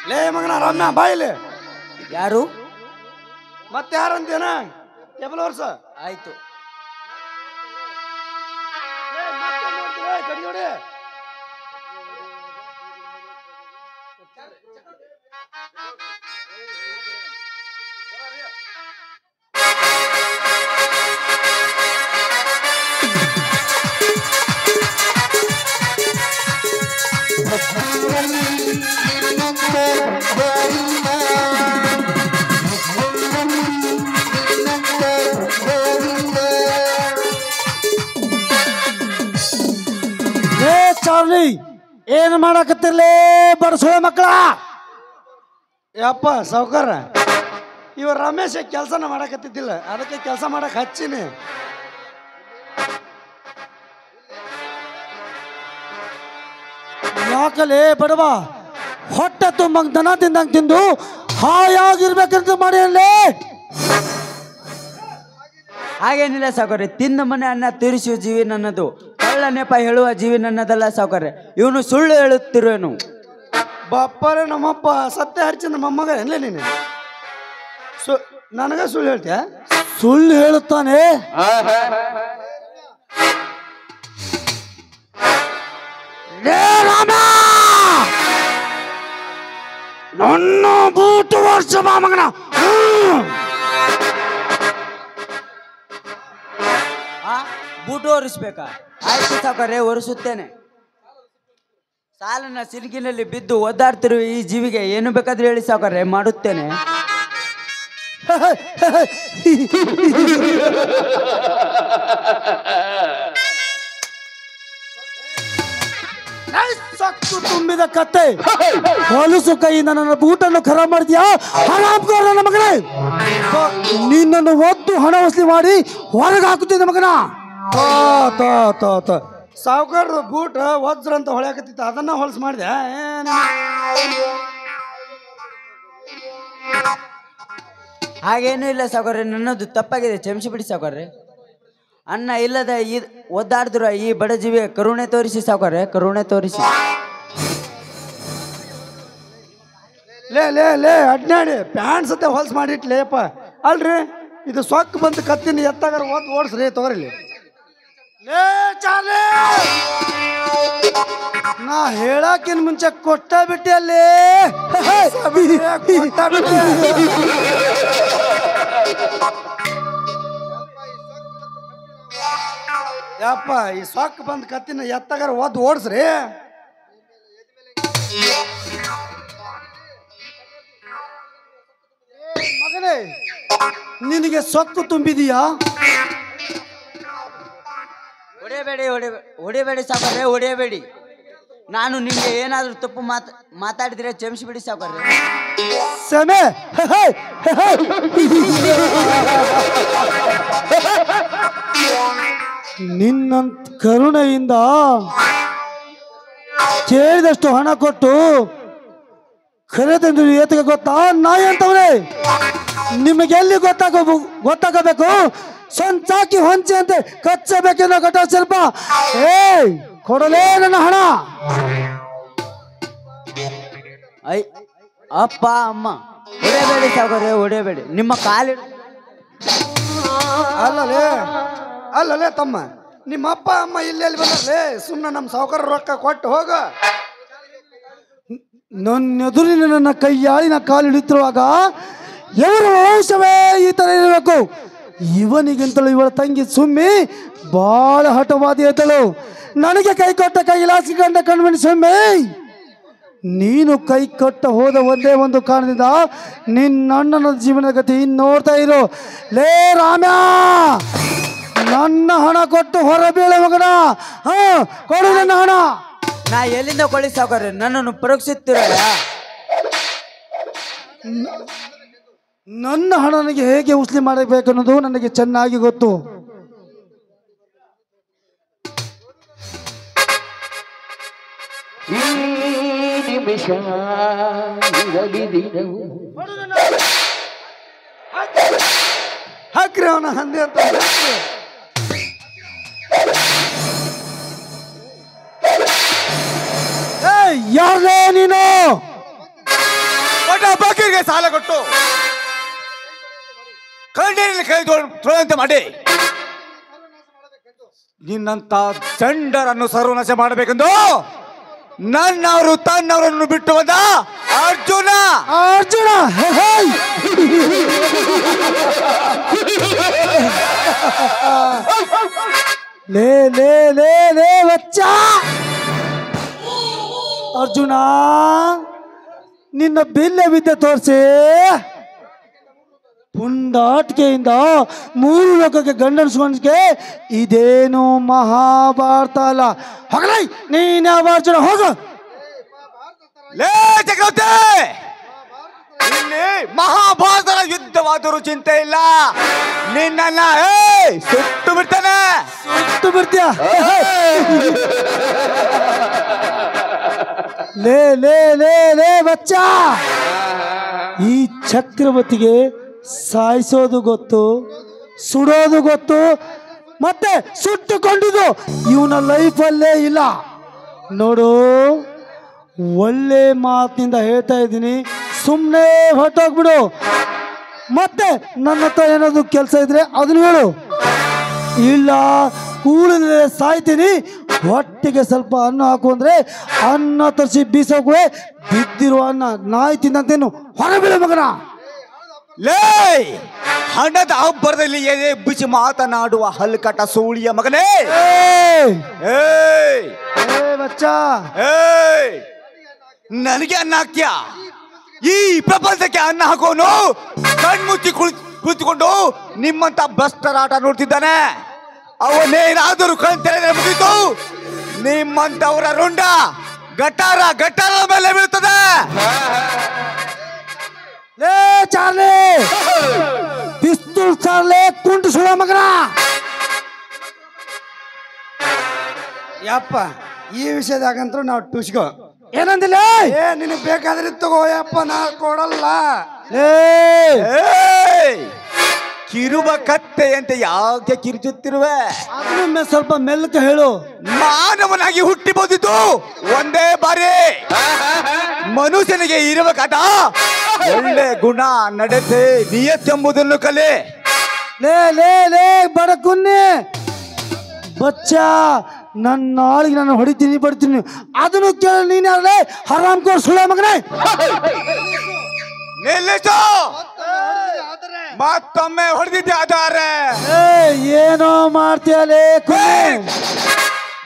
S3: ಲೇ ಮಗನ ರಮ್ಯ ಬಾಯಿಲೆ
S7: ಯಾರು
S3: ಮತ್ತೆ ಯಾರಂತೇನ ಕೇಬಲ್ ವರ್ಷ
S7: ಆಯ್ತು
S3: ಕಡಿಯೋಡಿ ಚಾರ್ಲಿ ಏನ್ ಮಾಡಕತ್ತಿರ್ಲೇ ಬಡಸುಳ ಮಕ್ಕಳ ಯಪ್ಪ ಸಾವ್ಕಾರ ಇವ ರಮೇಶ್ ಕೆಲಸನ ಮಾಡಕತ್ತಿದ್ದಿಲ್ಲ ಅದಕ್ಕೆ ಕೆಲಸ ಮಾಡಕ್ ಹಚ್ಚಿನಿ ಯಾಕಲೇ ಬಡವ ಹೊಟ್ಟೆ ತುಂಬಂಗ್ ದನ ತಿಂದಂಗ್ ತಿಂದು ಹಾಯಾಗಿರ್ಬೇಕಂತ ಮಾಡಿ ಅಲ್ಲೇ
S7: ಹಾಗೇನಿಲ್ಲ ಸಾವುಕಾರ್ರೆ ತಿಂದ ಮನೆ ಅನ್ನ ತೀರಿಸುವ ಜೀವಿ ನನ್ನದು ಕಳ್ಳ ನೆಪ ಹೇಳುವ ಜೀವಿ ನನ್ನದಲ್ಲ ಸಾವುಕಾರ್ರೆ ಇವನು ಸುಳ್ಳು ಹೇಳುತ್ತಿರುವನು
S3: ಬಪ್ಪರೆ ನಮ್ಮಪ್ಪ ಸತ್ಯ ಹರಿಚಿದ ಮೊಮ್ಮಗ ಏನ್ಲೇ ನೀನು ನನಗ ಸುಳ್ಳು ಹೇಳ್ತೀಯ ಸುಳ್ಳು ಹೇಳುತ್ತಾನೆ ನನ್ನ ಬೂಟು ವರ್ಷ ಮಗನ
S7: ಬೂಟು ಒರೆಸ್ಬೇಕಾ ಆಯ್ತು ಸಾವುಕಾರ್ರೆ ಒರೆಸುತ್ತೇನೆ ಸಾಲನ ಸಿಲುಕಿನಲ್ಲಿ ಬಿದ್ದು ಒದ್ದಾಡ್ತಿರುವ ಈ ಜೀವಿಗೆ ಏನು ಬೇಕಾದ್ರೂ ಹೇಳಿ ಸಾವುಕಾರ್ರೆ ಮಾಡುತ್ತೇನೆ
S8: ಸಕ್ಕು ತುಂಬಿದ ಕತ್ತೆ ಹೊಲಸು ಕೈಯಿಂದ ನನ್ನ ಬೂಟನ್ನು ಖರಾಬ್ ಮಾಡಿದ್ಯಾ ಹರಾಮ್ಕೋರ ನನ್ನ ಮಗನೇ ನಿನ್ನನ್ನು ಒದ್ದು ಹಣ ವಸೂಲಿ ಮಾಡಿ ಹೊರಗೆ ಹಾಕುತ್ತಿದ್ದ ಮಗನ
S3: ಸಾವುಕಾರ ಬೂಟ್ ವಜ್ರ ಅಂತ ಹೊಳ್ಯಾಕತ್ತಿತ್ತು ಅದನ್ನ ಹೊಲಸು ಮಾಡಿದೆ
S7: ಹಾಗೇನೂ ಇಲ್ಲ ಸಾವುಕಾರ್ರೆ ನನ್ನದು ತಪ್ಪಾಗಿದೆ ಕ್ಷಮಿಸಿ ಬಿಡಿ ಸಾವುಕಾರ್ರೆ ಅನ್ನ ಇಲ್ಲದ ಈ ಒದ್ದಾಡ್ದಿರೋ ಈ ಬಡ ಜೀವಿಗೆ ಕರುಣೆ ತೋರಿಸಿ ಸಾವುಕಾರ್ರೆ ಕರುಣೆ ತೋರಿಸಿ
S3: ಲೇ ಲೇ ಲೇ ಅಡ್ನಾಡಿ ಪ್ಯಾಂಟ್ ಸತ್ಯ ಹೊಲ್ಸ್ ಮಾಡಿಟ್ಲೇಪ್ಪ ಅಲ್ರಿ ಇದು ಸೊಕ್ಕ ಬಂದು ಕತ್ತಿನ ಎತ್ತಾಗಾರ ಓದ್ ಓಡಿಸ್ರಿ ತಗೋರಿಲಿ ಲೇ ಚಾರ್ಲಿ ನಾ ಹೇಳಾಕಿನ್ ಮುಂಚೆ ಕೊಟ್ಟ ಬಿಟ್ಟೆ ಅಲ್ಲಿ ಯಪ್ಪ ಈ ಸೊಕ್ಕ ಬಂದು ಕತ್ತಿನ ಎತ್ತಾಗಾರ ಓದ್ ಓಡಿಸ್ರಿ ಮಗನೇ ನಿನಗೆ ಸೊಕ್ಕು ತುಂಬಿದೀಯಾ
S7: ಹೊಡೆಯಬೇಡಿ ಸಾವುಕಾರ್ರೆ ಹೊಡೆಯಬೇಡಿ ನಾನು ನಿಮಗೆ ಏನಾದರೂ ತಪ್ಪು ಮಾತಾಡಿದ್ರೆ ಕ್ಷಮಿಸಿಬಿಡಿ ಸಾವುಕಾರ್ರೆ
S8: ಸಮೆ ನಿನ್ನ ಕರುಣೆಯಿಂದ ಕೇಳಿದಷ್ಟು ಹಣ ಕೊಟ್ಟು ಖರೀದಂದು ಏತಕ್ಕೆ ಗೊತ್ತಾ ನಾಯಿ ಅಂತವನೇ ನಿಮಗೆ ಎಲ್ಲಿ ಗೊತ್ತಾಗಬೇಕು ಸಂಚಾಕಿ ಹೊಂಚೆ ಅಂತೆ ಕಚ್ಚಬೇಕೆನ್ನೋ ಘಟ ಸ್ವಲ್ಪ ಕೊಡಲೇ ನನ್ನ ಹಣ.
S7: ಐ ಅಪ್ಪ ಅಮ್ಮ ಹೊಡೆಯಬೇಡಿ ಸಾವುಕಾರ್ರೆ, ಹೊಡೆಯಬೇಡಿ. ನಿಮ್ಮ ಕಾಲಿ
S3: ಅಲ್ಲಲೇ ತಮ್ಮ, ನಿಮ್ಮ ಅಪ್ಪ ಅಮ್ಮ ಇಲ್ಲೆಲ್ಲಿ ಬಂದರ್ಲೇ? ಸುಮ್ಮನೆ ನಮ್ಮ ಸಾವುಕಾರ ರೊಕ್ಕ ಕೊಟ್ಟು ಹೋಗ.
S8: ನನ್ನ ಎದುರಿನ ನನ್ನ ಕೈಯಾಳಿನ ಕಾಲು ಹಿಡಿತಿರುವಾಗ ಇವರ ವಂಶವೇ ಈ ತರ ಇರಬೇಕು. ಇವನಿಗಿಂತಲೂ ಇವಳ ತಂಗಿ ಸುಮ್ಮಿ ಬಾಳ ಹಠವಾದಿ ಎದ್ದಳು. ನನಗೆ ಕೈ ಕೊಟ್ಟ ಕೈಲಾಸಿ ಕಂಡ ಕಣ್ಮಣಿ ಸುಮ್ಮಿ, ನೀನು ಕೈ ಕೊಟ್ಟ ಹೋದ ಒಂದೇ ಒಂದು ಕಾರಣದಿಂದ ನಿನ್ನ ಅಣ್ಣನ ಜೀವನದ ಗತಿ ನೋಡ್ತಾ ಇರು. ಲೇ ರಾಮ್ಯ, ನನ್ನ ಹಣ ಕೊಟ್ಟು ಹೊರಬೀಳೆ ಮಗನ. ಕೊಡು ನನ್ನ ಹಣ.
S7: ನಾ ಎಲ್ಲಿಂದ ಕೊಳ್ಳಿ ಸಾವುಕಾರ್ರೆ? ನನ್ನನ್ನು ಪರೀಕ್ಷಿಸ್ತಿರಲ್ಲ.
S8: ನನ್ನ ಹಣ ನನಗೆ ಹೇಗೆ ಉಸ್ಲಿ ಮಾಡಬೇಕನ್ನೋದು ನನಗೆ ಚೆನ್ನಾಗಿ ಗೊತ್ತು.
S3: ಹಾಕ್ರಿ ಅವನ ಹಂದಿ ಅಂತ.
S8: ಯಾರೇ ನೀನು?
S1: ಬಾಕಿಗೆ ಸಾಲ ಕೊಟ್ಟು ಕಣ್ಣೀರಲ್ಲಿ ಕೈ ತೊಳೆದಂತೆ ಮಾಡಿ ನಿನ್ನಂತ ಚಂಡರನ್ನು ಸರ್ವನಾಶ ಮಾಡಬೇಕೆಂದು ನನ್ನವರು ತನ್ನವರನ್ನು ಬಿಟ್ಟು ಬಂದ ಅರ್ಜುನ.
S8: ಅರ್ಜುನ ಲೇ ಲೇ ಲೇ ಲೇ ಬಚ್ಚ ಅರ್ಜುನ, ನಿನ್ನ ಬಿಲ್ಲೆ ವಿದ್ಯೆ ತೋರಿಸಿ ಪುಂಡಾಟಿಕೆಯಿಂದ 3 ಲೋಕಕ್ಕೆ ಗಂಡನಿಸ್ಕೊಂಡ್ಗೆ ಇದೇನು ಮಹಾಭಾರತ ಅಲ್ಲ. ಹೋಗಲೈ ನೀನ್ಯಾವ ಅರ್ಜುನ, ಹೋಗು.
S1: ಲೇ ಚಕ್ರವರ್ತಿ, ಇಲ್ಲಿ ಮಹಾಭಾರತದ ಯುದ್ಧವಾದರೂ ಚಿಂತೆ ಇಲ್ಲ. ನಿನ್ನ ಸುಟ್ಟು ಬಿಡ್ತಾನೆ.
S8: ಸುಟ್ಟು ಬಿಡ್ತೀಯ? ಲೇ ಲೇ ಲೇ ಲೇ ಬಚ್ಚ, ಈ ಚಕ್ರವರ್ತಿಗೆ ಸಾಯಿಸೋದು ಗೊತ್ತು, ಸುಡೋದು ಗೊತ್ತು, ಮತ್ತೆ ಸುಟ್ಟುಕೊಂಡಿದ್ದು ಇವನ ಲೈಫಲ್ಲೇ ಇಲ್ಲ. ನೋಡು, ಒಳ್ಳೆ ಮಾತಿನಿಂದ ಹೇಳ್ತಾ ಇದ್ದೀನಿ, ಸುಮ್ಮನೆ ಹೊರಟೋಗ್ಬಿಡು. ಮತ್ತೆ ನನ್ನ ಹತ್ರ ಏನಾದ್ರು ಕೆಲಸ ಇದ್ರೆ ಅದನ್ನ ಹೇಳು. ಇಲ್ಲ ಕೂಳಿದ್ರೆ ಸಾಯ್ತೀನಿ, ಹೊಟ್ಟೆಗೆ ಸ್ವಲ್ಪ ಅನ್ನ ಹಾಕು ಅಂದ್ರೆ ಅನ್ನ ತರಿಸಿ ಬೀಸೋಕೆ ಬಿದ್ದಿರುವ ಅನ್ನ ನಾಯಿ ತಿನ್ನಂತೇನು ಹೊರಬೀಳು ಮಗನ.
S1: ಲೇ ಹಣದ ಅಬ್ಬರದಲ್ಲಿ ಏನೇ ಬಿಸಿ ಮಾತನಾಡುವ ಹಲ್ಕಟ ಸೂಳಿಯ ಮಗನೇ.
S8: ಬಚ್ಚ,
S1: ನನಗೆ ಅನ್ನ ಹಾಕ್ತೀಯ? ಈ ಪ್ರಪಂಚಕ್ಕೆ ಅನ್ನ ಹಾಕೋನು ಕಣ್ಮುಚ್ಚಿ ಕುಳಿತುಕೊಂಡು ನಿಮ್ಮಂತ ಭ್ರಷ್ಟರಾಟ ನೋಡ್ತಿದ್ದಾನೆ. ಅವನೇನಾದರೂ ಕಣ್ ತೆರೆದರೆ ಮುಗಿತು, ನಿಮ್ಮಂತವರ ರುಂಡ ಗಟಾರ ಗಟಾರ ಮೇಲೆ ಬೀಳ್ತದೆ.
S8: ಲೇ ಚಾರ್ಲಿ, ಪಿಸ್ತೂಲ್ ಚಾರ್ಲಿ, ಕುಂಟು ಸುಳ ಮಗನ.
S3: ಯಪ್ಪ, ಈ ವಿಷಯದಾಗಂತೂ ನಾವು ಟುಸ್ಕೋ.
S8: ಏನಂದಿಲ್ಲ?
S3: ನಿನಗೆ ಬೇಕಾದ್ರೆ ತಗೋ ಯಪ್ಪ, ನಾ ಕೊಡಲ್ಲ.
S1: ಕಿರುವ ಕತ್ತೆ ಅಂತ ಯಾಕೆ ಕಿರುಚುತ್ತಿರುವೆ?
S8: ಅದನ್ನ ಸ್ವಲ್ಪ ಮೆಲ್ಲಕ್ಕೆ ಹೇಳು.
S1: ಮಾನವನಾಗಿ ಹುಟ್ಟಿ ಬಂದಿದ್ದು ಒಂದೇ ಬಾರಿ. ಮನುಷ್ಯನಿಗೆ ಇರಬೇಕಾದ ಒಳ್ಳೆ ಗುಣ, ನಡತೆ, ನಿಯತ್ತೆಂಬುದನ್ನು ಕಲೆ.
S8: ಲೇ ಲೇ ಲೇ ಬಡಕುನ್ನಿ ಬಚ್ಚ, ನನ್ನ ನಾಳಿಗೆ ನಾನು ಹೊಡಿತೀನಿ ಬಡ್ತೀನಿ, ಅದನ್ನು ಕೇಳಿ ನೀನೇ ಹರಾಮ್ ಕೋರ್ ಸುಳ್ಳ ಮಗನೇ.
S1: ನಿಲ್ಲಿಸು, ಮತ್ತೊಮ್ಮೆ ಹೊಡೆದಿದ್ದೆ ಆಧಾರೆ.
S8: ಏನೋ ಮಾಡ್ತೀಯಲೇ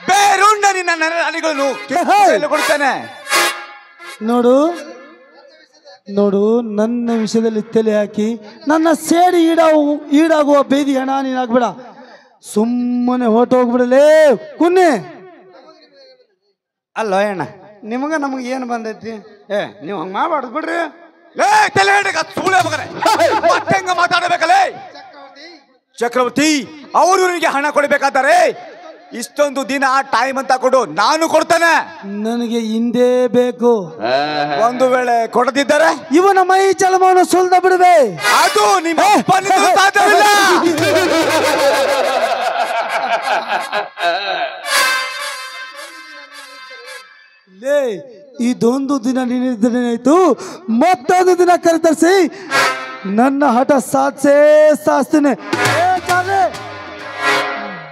S1: ಬೇರುಂಡ ನಿನ್ನ ನರಗಳನ್ನು ಕೊಡ್ತಾನೆ.
S8: ನೋಡು ನೋಡು, ನನ್ನ ವಿಷಯದಲ್ಲಿ ತಲೆ ಹಾಕಿ ನನ್ನ ಸೇಡಿ ಈಡಾಗುವ ಬೇದಿ ಹಣ ನೀನಾಗ್ಬೇಡ. ಸುಮ್ಮನೆ ಹೊರಟೋಗ್ಬಿಡಲೇ ಕುನ್ನಿ.
S3: ಅಲ್ಲೋ ಅಣ್ಣ, ನಿಮಗ ನಮಗೆ ಏನು ಬಂದೈತಿ? ನೀವು ಹಂಗೆ ಮಾಡಬಾರ್ದು ಬಿಡ್ರಿ.
S1: ತಲೆ ಮಾತಾಡಬೇಕಲ್ಲೇ ಚಕ್ರವರ್ತಿ. ಅವರು ಇವರಿಗೆ ಹಣ ಕೊಡಬೇಕಾದರೆ ಇಷ್ಟೊಂದು ದಿನ ಟೈಮ್ ಅಂತ ಕೊಡು, ನಾನು ಕೊಡ್ತೇನೆ.
S8: ನನಗೆ ಹಿಂದೆ ಬೇಕು.
S1: ಒಂದು ವೇಳೆ ಕೊಡದಿದ್ದರೆ
S8: ಇವನ ಮೈ ಚಲಮವನ್ನು ಸುಲ್ದ ಬಿಡುವೆ.
S1: ಅದು ನಿಮ್ಮ ಸಾಧ್ಯವಿಲ್ಲ.
S8: ಇದೊಂದು ದಿನ ನಿನ್ನಿದ್ದೇನಾಯ್ತು, ಮತ್ತೊಂದು ದಿನ ಕರೆತರಿಸಿ ನನ್ನ ಹಠ ಸಾಧಿಸೇ ಸಾಧಿಸ್ತೇನೆ.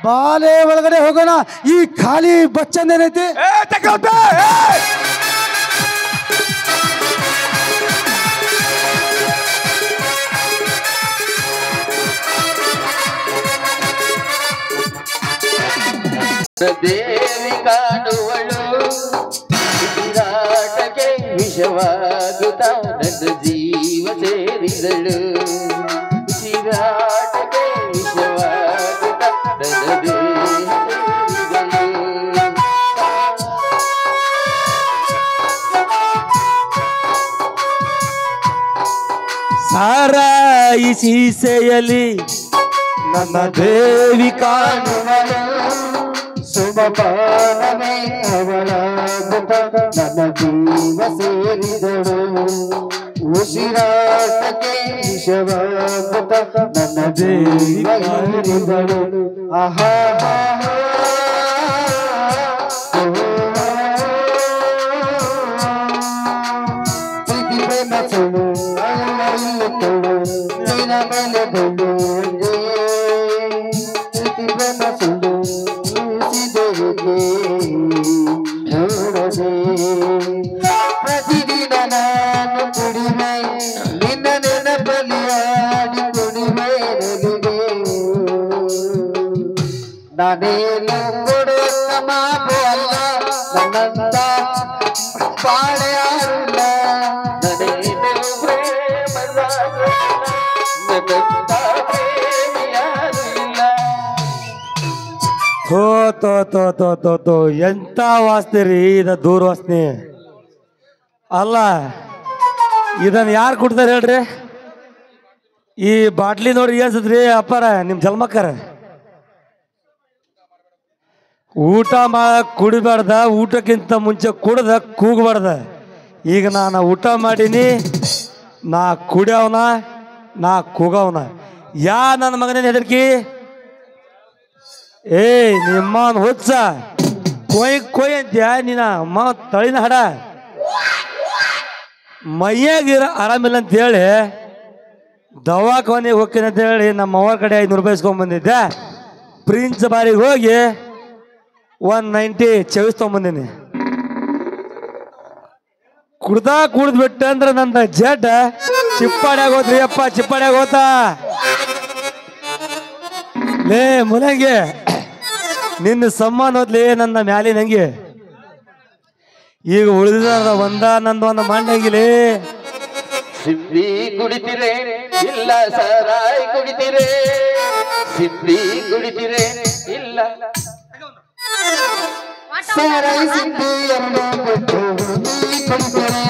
S8: ಬಾಲೆ ಒಳಗಡೆ ಹೋಗೋಣ. ಈ ಖಾಲಿ ಬಚ್ಚಂದೇನೈತಿ
S1: ದೇವಿ ಕಾಣುವಳು ವಿರಾಟಕ್ಕೆ ವಿಷವಾಗುತ್ತ ನನ್ನ ಜೀವ ಸೇರಿದಳು. ವಿರಾಟಕ್ಕೆ ವಿಷವಾಗುತ್ತ ನನ್ನ ದೇಹ ಸೇರಿದಳು.
S8: ಸಾರಾಯಿ ಸೀಸೆಯಲ್ಲಿ ನನ್ನ ದೇವಿ ಕಾಣುವಳು.
S1: ಸುಮಪಾನವೇ ಅವಳಾಗುತ್ತ ನನ್ನ ಜೀವ ಸೇರಿದಳು. ಉಸಿರಾಟಕ್ಕೆ ವಿಷವಾಗುತ್ತ ನನ್ನ ಜೀವ ಸೇರಿದಳು. ಆಹಾ ಪ್ರೀತಿ ಪ್ರೇಮ ಸುಳು ಅಲ್ಲುತ್ತಳು ನಿನ್ನ ಮೇಲೆ ದುಳು. ಪ್ರೀತಿ ಪ್ರೇಮ ಸುಳು ಪ್ರತಿದಿನ ನಾನು ಕುಡಿಮೆ ನಿನ್ನ ನೆನಪಲ್ಲಿ ಆಡಿ ಕುಡಿಮೆ ನದಿಗೆ ನಾನೇನು ಕೊಡುವ ಮಾತು ಅಲ್ಲ ನನ್ನಂತ ಬಾಳೆ ಆರುಲ್ಲ. ನನೇನು ಪ್ರೇಮದ ನನ್ನಂತ ಪ್ರೇಮಿಯಾರು ಇಲ್ಲ.
S8: ಥೋ ತೋ ತೋ ತೋ ತೋ ತೋ ಎಂತ ವಾಸನೆ ರೀ ಇದ ದೂರ ವಾಸನೆ ಅಲ್ಲ. ಇದನ್ನ ಯಾರು ಕುಡ್ತಾರೆ ಹೇಳ್ರಿ? ಈ ಬಾಟ್ಲಿ ನೋಡಿ ಏನ್ಸದ್ರಿ ಅಪ್ಪಾರ ನಿಮ್ಮ ಜಲ್ಮಕ್ಕರ? ಊಟ ಕುಡಿಬಾರ್ದ, ಊಟಕ್ಕಿಂತ ಮುಂಚೆ ಕುಡ್ದ ಕೂಗಬಾರ್ದ. ಈಗ ನಾನು ಊಟ ಮಾಡೀನಿ, ನಾ ಕುಡಿಯವನ, ನಾ ಕೂಗವನ. ಯಾ ನನ್ನ ಮಗನೇನು ಹೆದರ್ಕಿ? ಏಯ್ ನಿಮ್ಮನ್ ಹುಚ್ಚ ಕೊಯ್ ಅಂತ್ಯ ನೀನ ಅಮ್ಮ ತಳಿನ ಹಡ ಮೈಯಾಗಿರ ಆರಾಮಿಲ್ಲ ಅಂತ ಹೇಳಿ ದವಾಖಾನೆಗೆ ಹೋಗ್ತೀನಿ ಅಂತ ಹೇಳಿ ನಮ್ಮ ಅವ್ರ ಕಡೆ 500 ರೂಪಾಯಿ ಇಸ್ಕೊಂಡ್ಬಂದಿದ್ದೆ. ಪ್ರಿನ್ಸ್ ಬಾರಿಗೆ ಹೋಗಿ 190 ಚವಿಸ್ ತೊಗೊಂಬಂದೀನಿ. ಕುಡ್ದ್ಬಿಟ್ಟೆ ಅಂದ್ರೆ ನನ್ನ ಜಡ್ ಚಿಪ್ಪಾಡ್ಯಾಗ ಹೋದ್ರಿ ಅಪ್ಪ, ಚಿಪ್ಪಾಡ್ಯಾಗ ಹೋತಾ. ಲೇ ಮುಲಂಗೆ ನಿನ್ನ ಸಮ್ಮಾನ ಹೋದ್ಲಿ ನನ್ನ ಮ್ಯಾಲಿನ ಹಂಗೆ. ಈಗ ಉಳಿದ ನಂದು ಮಂಡಂಗಿಲೇ.
S1: ಸಿಪ್ಪಿ ಕುಡಿತಿರೆ ಇಲ್ಲ ಸಾರಾಯಿ ಕುಡಿತಿರೆ, ಸಿಪ್ಪಿ ಕುಡಿತಿರೆ ಇಲ್ಲ ಸಾರಾಯಿ ಸಿಪ್ಪಿ ಎಲ್ಲ ಕೊಟ್ಟು ಕುಡಿತಿರೆ.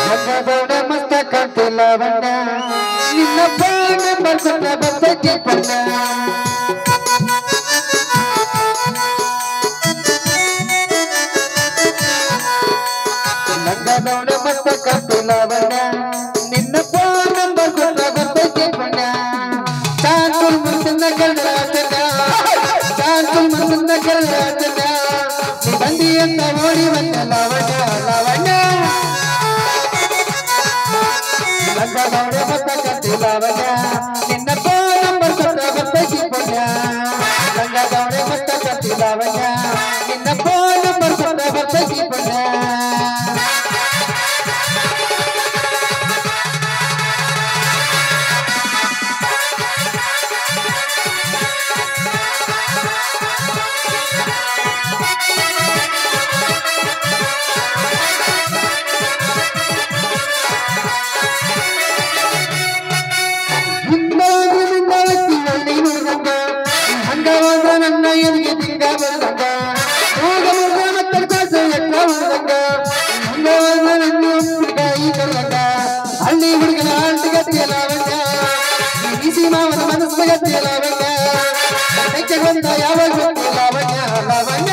S1: ಗಂಗದೌಡ ಮಸ್ತ ಕಂತಿಲ್ಲ ಬಣ್ಣ ನಿನ್ನ ಬಾಣ ಬರ್ಕೊಂಡ ಬರ್ತಕ್ಕೆ ಬಣ್ಣ. ಗಂಗದೌಡ ಮಸ್ತ ಕಂತಿಲ್ಲ ಬಣ್ಣ ನಿನ್ನ ಬಾಣ ಬರ್ಕೊಂಡ ಬರ್ತಕ್ಕೆ ಬಣ್ಣ. ಚಾಂತುಲ್ ಮನ್ಸನ್ನ ಕಳ್ಳಾಟನ, ಚಾಂತುಲ್ ಮನ್ಸನ್ನ ಕಳ್ಳಾಟನ, ಬಂದಿ ಅಂತ ಓಡಿ ಬಂದ ಲವಣ್ಣ ಲವಣ್ಣ. ಗಂಗದೌಡ ಮಸ್ತ ಕಂತಿಲ್ಲ ಬಣ್ಣ ನಿನ್ನ ಬಾಣ ಬರ್ಕೊಂಡ ಬರ್ತಕ್ಕೆ ಬಣ್ಣ. ಗಂಗದೌಡ ಮಸ್ತ ಕಂತಿಲ್ಲ ಬಣ್ಣ ನಿನ್ನ ಬಾಣ ಬರ್ಕೊಂಡ ಬರ್ತಕ್ಕೆ ಬಣ್ಣ. ನನ್ನ ಎಲ್ಲಿಗೆ ತಿಂಗ ಬರದಂಗ ಹೋಗ ಮತ್ತೆ ಕಾಸ ಎಟ್ಟ ಬರದಂಗ ನನ್ನ ಉಪ್ಪಿನಕಾಯಿ ಕರದಂಗ ಹಳ್ಳಿ ಹುಡುಗನ ಆಂಟಿಗಟ್ಟಿಯಲ್ಲ ಬಂಗ ಬಿಸಿ ಮಾವನ ಮನಸ್ಸು ಗಟ್ಟಿಯಲ್ಲ ಬಂಗ ನೆಕ್ಕೆ ಬಂದ ಯಾವಾಗ ಗೊತ್ತಿಲ್ಲ ಬಂಗ ಬಂಗ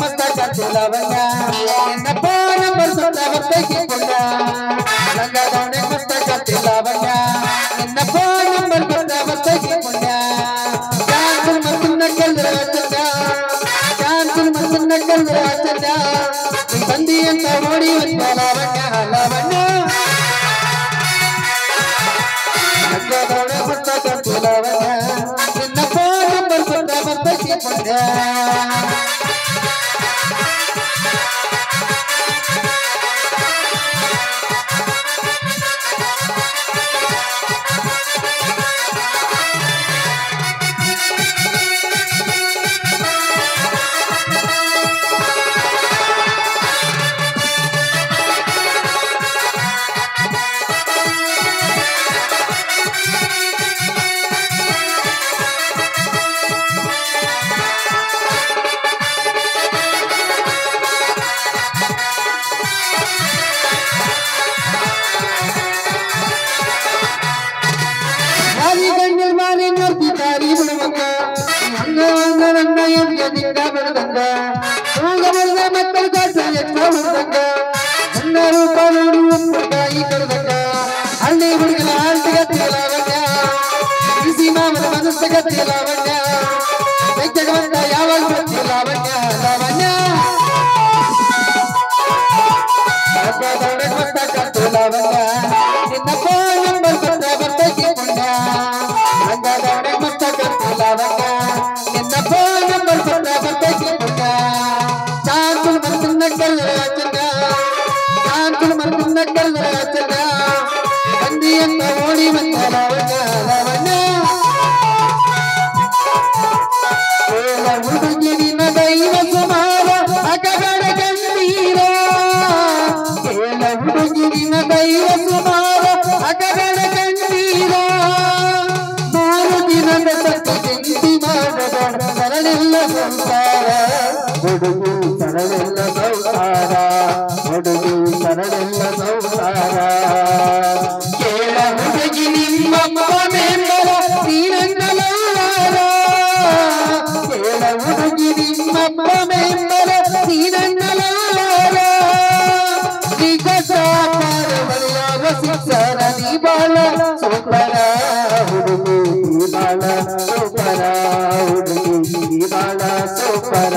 S1: ಮತ್ತ ಕಟ್ಟಿಲ್ಲ ಬಂಗ ನಿನ್ನಪ್ಪ ನಂಬರ್ ಸೊತ್ತ ಬರ್ತಕ್ಕೆ ಬಂಗ ಗಂಗಾದವಣೆ ಮತ್ತ ಕಟ್ಟಿಲ್ಲ ಬಂಗ ಬಂದಿ ಅಂತ ನೋಡಿ ಲಾವಣ್ಯ ಲಾವಣ್ಯ ಲಾವಣ್ಯ ನಿನ್ನ ಫೋನ್ ಬರ್ತೈತಿ ಪುಣ್ಯ ಹಳ್ಳಿ ಹುಡುಗನ ಆಲ್ಟಿಗತ್ತಿ ಲಾವಣ್ಯ ಬಿಸಿ ಮಾಮನ ಮನಸ್ಸಗತ್ತಿ ಲಾವಣ್ಯ ಬೆಚ್ಚಗವಂತ ಯಾವಾಗ ಬರ್ತಿ ಲಾವಣ್ಯ ಲಾವಣ್ಯ ಲಾವಣ್ಯ ನಿನ್ನ ಫೋನ್ ನಂಬರ್ ಬರ್ತೈತಿ ಪುಣ್ಯ ಹಂಗಾದವಳೆ ಮಸ್ತ ಕರ್ತಿ ಲಾವಣ್ಯ ನಿನ್ನ ಫೋನ್ ನಂಬರ್ ಬರ್ತೈತಿ ಪುಣ್ಯ ಚಾಂಚುಲ್ ಮರ್ತನ್ನ ಕಲ್ಲ ಚಂದ ಚಾಂಚುಲ್ ಮರ್ತನ್ನ ಕಲ್ಲ ಚಂದ ಬಂದಿ ಅಂತ ಓಡಿ ಬಂದ ಲಾವಣ್ಯ ಲಾವಣ್ಯ ಹುಡುಗಿ ನಿನ್ನ ದೈವ ಸುಮಾರ ಅಕಗಡ ಗಂಭೀರ ಹುಡುಗಿ ನಿನ್ನ ದೈವ ಸುಮಾರ ಅಕಗಡ ಗಂಭೀರ 3 ದಿನದ ಸತ್ತು ಚಿಂತಿ ಮಾಡದ ಸರಳೆಲ್ಲ ಸಂಸಾರ ಹುಡುಗಿ ಸರಳೆಲ್ಲ ಸಂಸಾರ ಹುಡುಗಿ ಸರಳೆಲ್ಲ ಸಂಸಾರ ಕೇಳ ಹುಡುಗಿ ನಿಮ್ಮಮ್ಮ ಮೆಂಬರ ನೀನನ್ನಲಾರ ಕೇಳ ಹುಡುಗಿ ನಿಮ್ಮಮ್ಮ ಮೆಂಬರ ನೀನನ್ನಲಾರ ಈಗ ಸಾಕಾರ ಬಲಿಯಾಗ ಶಿಕ್ಷಣ ನೀ ಬಾಳ ಸೂಪರ ಹುಡುಗಿ ನೀ ಬಾಳ ಸೂಪರ ಹುಡುಗಿ ನೀ ಬಾಳ ಸೂಪರ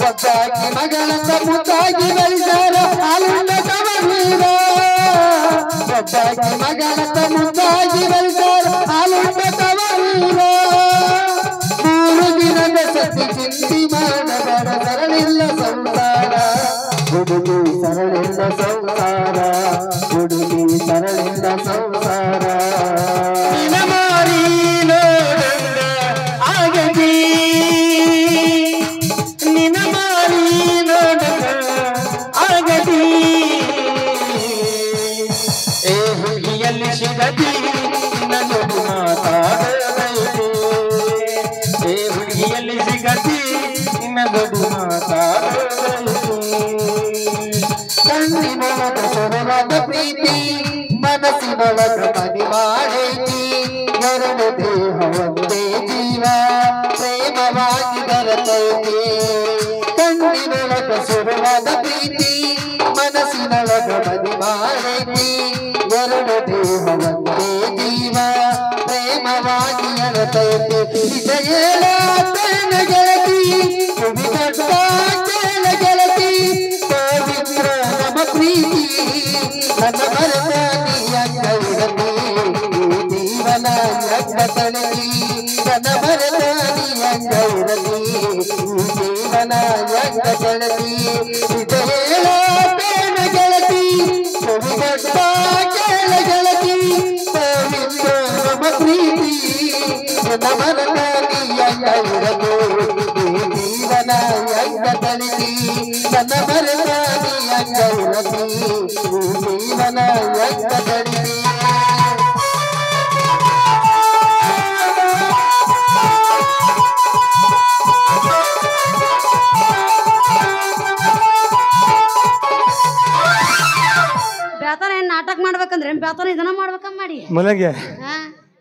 S1: ಒದ್ದಾಗಿ ಮಗಳಂತ ಮುದ್ದಾಗಿ ಬೆಳೆದಾರ ಹಾಲುಂಡ ತವರೀರ ಒದ್ದಾಗಿ ಮಗಳಂತ ಮುದ್ದಾಗಿ ಬೆಳೆದಾರ ಹಾಲುಂಡ ತವರೀರ 3 ದಿನದ ಸತಿ ಚಿಂತಿ ಮಾಡಬೇಡ ಸರಳಿಲ್ಲ ಸಂಸಾರ ಹುಡುಗಿ ಸರಳಿಲ್ಲ ಸಂಸಾರ ಹುಡುಗಿ ಸರಳಿಲ್ಲ ಸಂಸಾರ ನಿನ ಮಾರಿ ನೋಡಂಗ ಆಗದಿ ನಿನ ಮಾರಿ ನೋಡಂಗ ಆಗದಿ ಏ ಹುಡುಗಿಯಲ್ಲಿ ಸಿಗದಿ ನನ್ನದು ಮಾತಾಡಬೇಕು ಏ ಹುಡುಗಿಯಲ್ಲಿ ಸಿಗದಿ ನಿನ್ನದು ಮಾತಾಡಬೇಕು ಕಣ್ಣಿನೊಳಗ ಸುರವಾದ ಪ್ರೀತಿ ಮನಸ್ಸಿನೊಳಗ ಮನಿ ಮಾಡೈತಿ ಎರಡು ದೇಹ ಒಂದೇ ಜೀವ ಪ್ರೇಮವಾಗಿ ಬರತೈತಿ ಕಣ್ಣಿನೊಳಗ ಸುರವಾದ ಪ್ರೀತಿ ಮನಸ್ಸಿನೊಳಗ ಮನಿ ಮಾಡೈತಿ ಎರಡು ದೇಹ ಒಂದೇ ಜೀವ ಪ್ರೇಮವಾಗಿ ಅಳತೈತಿ ನಿಜ ಹೇಳತೇನ ಗೆಳತಿ ಕುಡಿದಟ್ಟ ಕೇಳ ಗೆಳತಿ ಪವಿತ್ರ ನಮ್ಮ ಪ್ರೀತಿ ನನ್ನ ಮರೆತ ನೀಯಂಗ ಇರತಿ ಜೀವನ ಯಜ್ಞ ತಳಗಿ ನನ್ನ ಮರೆತ ನೀಯಂಗ ಇರತಿ ಜೀವನ ಯಜ್ಞ ತಳಗಿ ನಿಜ ಹೇಳತೇನ ಗೆಳತಿ ಕುಡಿದಟ್ಟ ಕೇಳ ಗೆಳತಿ ಪವಿತ್ರ ನಮ್ಮ ಪ್ರೀತಿ ನನ್ನ ಮರೆತ ನೀಯಂಗ ಇರತಿ ಜೀವನ ಯಜ್ಞ ತಳಗಿ ನನ್ನ ಮರೆತ ನೀಯಂಗ ಇರತಿ ಜೀವನ ಯಜ್ಞ ತಳಗಿ
S4: ಬೇತನ ಏನ್ ನಾಟಕ ಮಾಡ್ಬೇಕಂದ್ರೆ ಬೇತನ ಇದನ್ನ ಮಾಡ್ಬೇಕಂತ ಮಾಡಿ
S8: ಮುಲಂಗಿ
S4: ಹಾ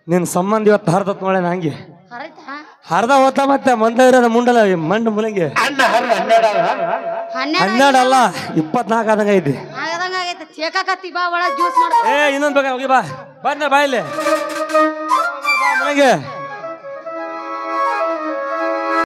S8: ನಿನ್ ಸಂಬಂಧ ಇವತ್ತು ಹರ್ದತ್ ನೋಳೆ ಹಂಗೆ
S4: ಹರೈತಾ
S8: ಹರ್ದ ಹೋತ ಮತ್ತೆ ಮುಂದೆ ಇರೋದ ಮುಂಡಲ್ಲ ಮಂಡ ಮುಲಂಗಿ 12 ಅಲ್ಲ 24 ಆದಂಗ ಐತಿ
S4: ಆಗದಂಗ ಆಗೈತೆ ಚೇಕಾಕತ್ತಿ ಬಾ ಒಳಗೆ ಜ್ಯೂಸ್ ಮಾಡ್ಕೊ
S8: ಏ ಇನ್ನೊಂದ್ ಬೇಕಾ ಹೋಗಿ ಬಾ ಬಂದ ಬಾಯಿಲೆ ಮುಲಂಗಿ